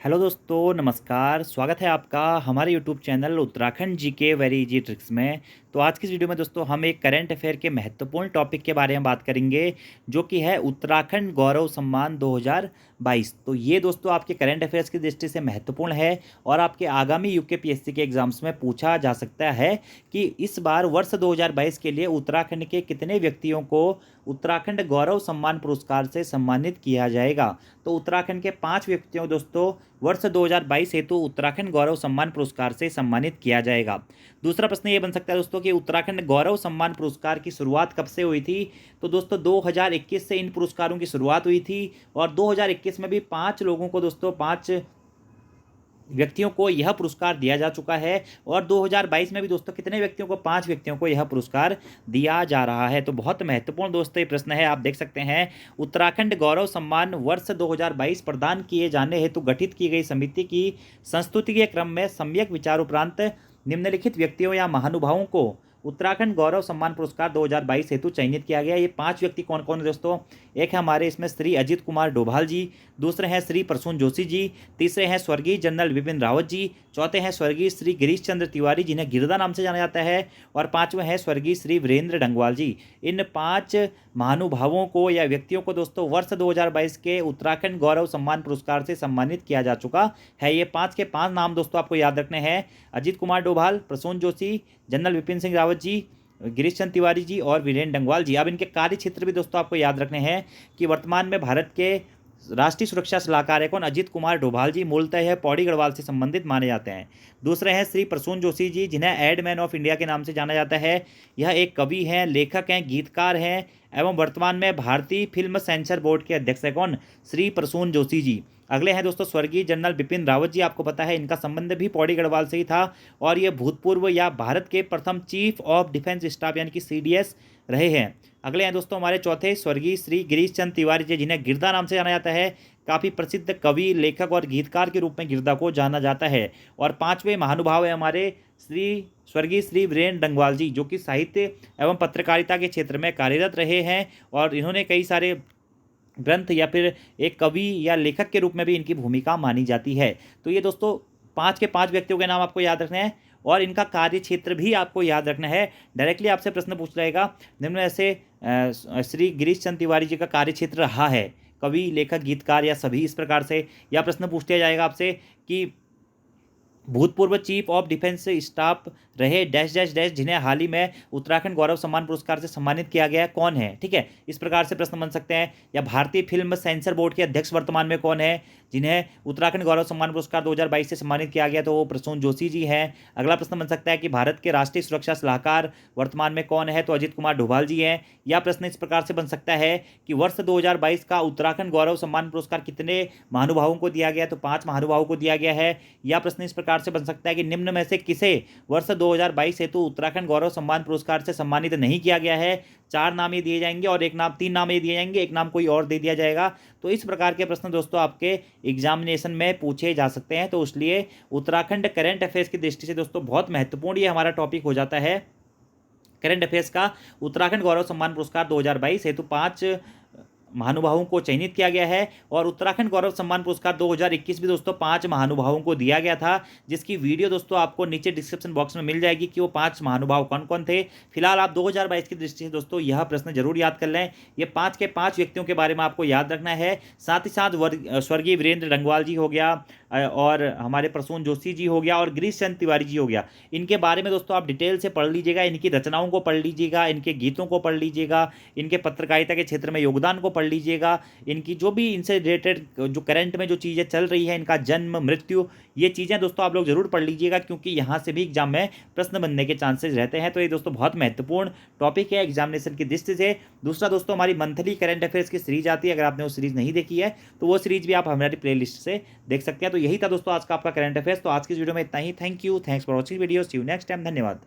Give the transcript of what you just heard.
Hello दोस्तों, नमस्कार। स्वागत है आपका हमारे YouTube channel Uttarakhand GK very easy tricks में। तो आज की इस वीडियो में दोस्तों हम एक करंट अफेयर के महत्वपूर्ण टॉपिक के बारे में बात करेंगे, जो कि है उत्तराखंड गौरव सम्मान 2022। तो ये दोस्तों आपके करंट अफेयर्स की दृष्टि से महत्वपूर्ण है और आपके आगामी यूकेपीएससी के एग्जाम्स में पूछा जा सकता है कि इस बार वर्ष 2022 के लिए उत्तराखंड के कितने व्यक्तियों को उत्तराखंड गौरव सम्मान पुरस्कार से सम्मानित किया जाएगा। तो उत्तराखंड के 5 व्यक्तियों को दोस्तों वर्ष 2022 हेतु उत्तराखंड गौरव सम्मान पुरस्कार से सम्मानित किया जाएगा। दूसरा प्रश्न ये बन सकता है दोस्तों कि उत्तराखंड गौरव सम्मान पुरस्कार की शुरुआत कब से हुई थी। तो दोस्तों 2021 से इन पुरस्कारों की शुरुआत हुई थी और 2021 में भी 5 लोगों को दोस्तों 5 व्यक्तियों को यह पुरस्कार दिया जा चुका है और 2022 में भी दोस्तों कितने व्यक्तियों को 5 व्यक्तियों को यह पुरस्कार दिया जा रहा है। तो बहुत महत्वपूर्ण दोस्तों ये प्रश्न है। आप देख सकते हैं उत्तराखंड गौरव सम्मान वर्ष 2022 प्रदान किए जाने हेतु गठित की गई समिति की संस्तुति के क्रम में सम्यक विचार उपरांत निम्नलिखित व्यक्तियों या महानुभावों को उत्तराखंड गौरव सम्मान पुरस्कार 2022 हेतु चयनित किया गया। ये 5 व्यक्ति कौन कौन है दोस्तों। एक है हमारे इसमें श्री अजित कुमार डोभाल जी, दूसरे हैं श्री प्रसून जोशी जी, तीसरे हैं स्वर्गीय जनरल विपिन रावत जी, चौथे हैं स्वर्गीय श्री गिरीश चंद्र तिवारी जिन्हें गिरदा नाम से जाना जाता है और पांचवें हैं स्वर्गीय श्री वीरेंद्र डंगवाल जी। इन 5 महानुभावों को या व्यक्तियों को दोस्तों वर्ष 2022 के उत्तराखंड गौरव सम्मान पुरस्कार से सम्मानित किया जा चुका है। ये 5 के 5 नाम दोस्तों आपको याद रखने हैं। अजित कुमार डोभाल, प्रसून जोशी, जनरल विपिन सिंह रावत जी, गिरीश चंद्र तिवारी जी और वीरेंद्र डंगवाल जी। अब इनके कार्य क्षेत्र भी दोस्तों आपको याद रखने हैं कि वर्तमान में भारत के राष्ट्रीय सुरक्षा सलाहकार है कौन, अजित कुमार डोभाल जी, मूलतः है पौड़ी गढ़वाल से संबंधित माने जाते हैं। दूसरे हैं श्री प्रसून जोशी जी जिन्हें एडमैन ऑफ इंडिया के नाम से जाना जाता है। यह एक कवि हैं, लेखक हैं, गीतकार हैं एवं वर्तमान में भारतीय फिल्म सेंसर बोर्ड के अध्यक्ष है कौन, श्री प्रसून जोशी जी। अगले हैं दोस्तों स्वर्गीय जनरल बिपिन रावत जी। आपको पता है इनका संबंध भी पौड़ी गढ़वाल से ही था और ये भूतपूर्व या भारत के प्रथम चीफ ऑफ डिफेंस स्टाफ यानी कि सीडीएस रहे हैं। अगले हैं दोस्तों हमारे चौथे स्वर्गीय श्री गिरीश चंद्र तिवारी जी जिन्हें गिरदा नाम से जाना जाता है। काफ़ी प्रसिद्ध कवि, लेखक और गीतकार के रूप में गिरदा को जाना जाता है। और 5वें महानुभाव है हमारे स्वर्गीय श्री वीरेंद्र डंगवाल जी जो कि साहित्य एवं पत्रकारिता के क्षेत्र में कार्यरत रहे हैं और इन्होंने कई सारे ग्रंथ या फिर एक कवि या लेखक के रूप में भी इनकी भूमिका मानी जाती है। तो ये दोस्तों 5 के 5 व्यक्तियों के नाम आपको याद रखने हैं और इनका कार्य क्षेत्र भी आपको याद रखना है। डायरेक्टली आपसे प्रश्न पूछ रहेगा निम्न में से श्री गिरीश चंद्र तिवारी जी का कार्य क्षेत्र रहा है कवि, लेखक, गीतकार या सभी, इस प्रकार से। या प्रश्न पूछ लिया जाएगा आपसे कि भूतपूर्व चीफ ऑफ डिफेंस स्टाफ रहे डैश डैश डैश जिन्हें हाल ही में उत्तराखंड गौरव सम्मान पुरस्कार से सम्मानित किया गया कौन है। ठीक है, इस प्रकार से प्रश्न बन सकते हैं। या भारतीय फिल्म सेंसर बोर्ड के अध्यक्ष वर्तमान में कौन है जिन्हें उत्तराखंड गौरव सम्मान पुरस्कार 2022 से सम्मानित किया गया, तो वो प्रसून जोशी जी हैं। अगला प्रश्न बन सकता है कि भारत के राष्ट्रीय सुरक्षा सलाहकार वर्तमान में कौन है, तो अजित कुमार डोभाल जी हैं। या प्रश्न इस प्रकार से बन सकता है कि वर्ष 2022 का उत्तराखंड गौरव सम्मान पुरस्कार कितने महानुभावों को दिया गया, तो 5 महानुभावों को दिया गया है। या प्रश्न इस प्रकार से बन सकता है कि निम्न में से किसे वर्ष 2022 हेतु उत्तराखंड गौरव सम्मान पुरस्कार से सम्मानित नहीं किया गया है। 4 नाम ये दिए जाएंगे और 3 नाम ये दिए जाएंगे, एक नाम कोई और दे दिया जाएगा। तो इस प्रकार के प्रश्न दोस्तों आपके एग्जामिनेशन में पूछे जा सकते हैं। तो इसलिए उत्तराखंड करंट अफेयर्स की दृष्टि से दोस्तों बहुत महत्वपूर्ण ये हमारा टॉपिक हो जाता है करंट अफेयर्स का। उत्तराखंड गौरव सम्मान पुरस्कार 2022 हेतु 5 महानुभावों को चयनित किया गया है और उत्तराखंड गौरव सम्मान पुरस्कार 2021 भी दोस्तों 5 महानुभावों को दिया गया था, जिसकी वीडियो दोस्तों आपको नीचे डिस्क्रिप्शन बॉक्स में मिल जाएगी कि वो 5 महानुभाव कौन कौन थे। फिलहाल आप 2022 की दृष्टि से दोस्तों यह प्रश्न जरूर याद कर लें। ये 5 के 5 व्यक्तियों के बारे में आपको याद रखना है। साथ ही साथ स्वर्गीय वीरेंद्र डंगवाल जी हो गया और हमारे प्रसून जोशी जी हो गया और गिरीश चंद्र तिवारी जी हो गया। इनके बारे में दोस्तों आप डिटेल से पढ़ लीजिएगा, इनकी रचनाओं को पढ़ लीजिएगा, इनके गीतों को पढ़ लीजिएगा, इनके पत्रकारिता के क्षेत्र में योगदान को पढ़ लीजिएगा, इनकी जो भी इनसे रिलेटेड जो करंट में जो चीज़ें चल रही है, इनका जन्म, मृत्यु, ये चीज़ें दोस्तों आप लोग जरूर पढ़ लीजिएगा क्योंकि यहाँ से भी एग्जाम में प्रश्न बनने के चांसेस रहते हैं। तो ये दोस्तों बहुत महत्वपूर्ण टॉपिक है एग्जामिनेशन की दृष्टि से। दूसरा दोस्तों हमारी मंथली करंट अफेयर्स की सीरीज आती है, अगर आपने वो सीरीज नहीं देखी है तो वो सीरीज भी आप हमारी प्लेलिस्ट से देख सकते हैं। तो यही था दोस्तों आज का आपका करंट अफेयर्स। तो आज की वीडियो में इतना ही। Thank you, thanks for watching video, see you next time, धन्यवाद।